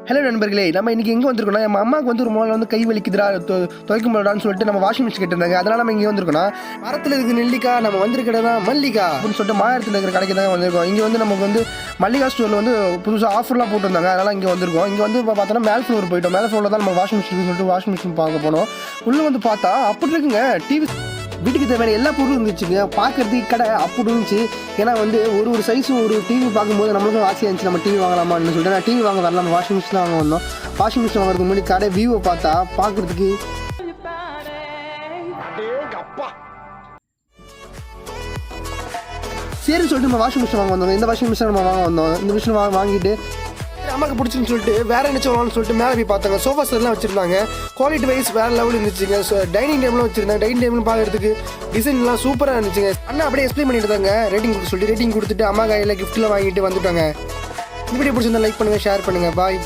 Hello நண்பர்களே, நம்ம இன்றைக்கி எங்கே வந்திருக்கோம்னா, நம்ம அம்மாவுக்கு வந்து ஒரு மூலம் வந்து கை வலிக்குதுரா துவைக்க முடியலான்னு சொல்லிட்டு நம்ம வாஷிங் மிஷின் கேட்டிருந்தாங்க. அதனால் நம்ம இங்கே வந்திருக்கோம்னா, மரத்தில் இருக்கிற நெல்லிக்காய் நம்ம வந்திருக்கிறது தான் மல்லிகா அப்படின்னு சொல்லிட்டு மாயத்தில் இருக்கிற கடைக்கு தான் வந்திருக்கோம். இங்கே வந்து நமக்கு வந்து மல்லிகா ஸ்டோரில் வந்து புதுசாக ஆஃபர்லாம் போட்டிருந்தாங்க. அதனால் இங்கே வந்திருக்கோம். இங்கே வந்து இப்போ பார்த்தோன்னா மேல் ஃப்ளோர் போயிட்டோம். மேல் ஃப்ளோரில் தான் நம்ம வாஷிங் மிஷின் சொல்லிட்டு வாஷிங் மிஷின் பார்க்க போனோம். உள்ளே வந்து பார்த்தா அப்படி இருக்குங்க, டிவி வீட்டுக்கு தேவையான எல்லா பொருளும் இருந்துச்சுங்க. பார்க்குறதுக்கு கடை அப்படி இருந்துச்சு. ஏன்னா வந்து ஒரு சைஸும் ஒரு டிவி பார்க்கும்போது நம்மளுக்கும் ஆசையாக இருந்துச்சு, நம்ம டிவி வாங்கலாமான்னு சொல்லிட்டு நான் டிவி வாங்க வரலாம், வாஷிங் மிஷின் வாங்க வந்தோம். வாஷிங் மிஷின் வாங்குறதுக்கு முன்னாடி கடை வியூவை பார்த்தா பார்க்குறதுக்கு சரின்னு சொல்லிட்டு நம்ம வாஷிங் மிஷின் வாங்க வந்தோம். இந்த வாஷிங் மிஷின் நம்ம வாங்க வந்தோம். இந்த மிஷின் வாங்கிட்டு அம்மாவுக்கு பிடிச்சின்னு சொல்லிட்டு வேற என்ன சொல்லலாம்னு சொல்லிட்டு மேலே போய் பார்த்தாங்க. சோஃபா செட்லாம் வச்சிருந்தாங்க. குவாலிட்டி வைஸ் வேற லெவல் இருந்துச்சுங்க. டைனிங் டேபிள்லாம் வச்சிருந்தாங்க. டைனிங் டேபிள் பார்க்கறதுக்கு டிசைன்லாம் சூப்பராக இருந்துச்சுங்க. அண்ணா அப்படியே எக்ஸ்பிளைன் பண்ணிட்டு இருந்தாங்க. ரேட்டிங் கொடுத்து சொல்லிட்டு ரேட்டிங் கொடுத்துட்டு அம்மா கையில் கிஃப்ட்லாம் வாங்கிட்டு வந்துட்டாங்க. இந்த வீடியோ பிடிச்சிருந்தா லைக் பண்ணுங்கள், ஷேர் பண்ணுங்கள். பாய்.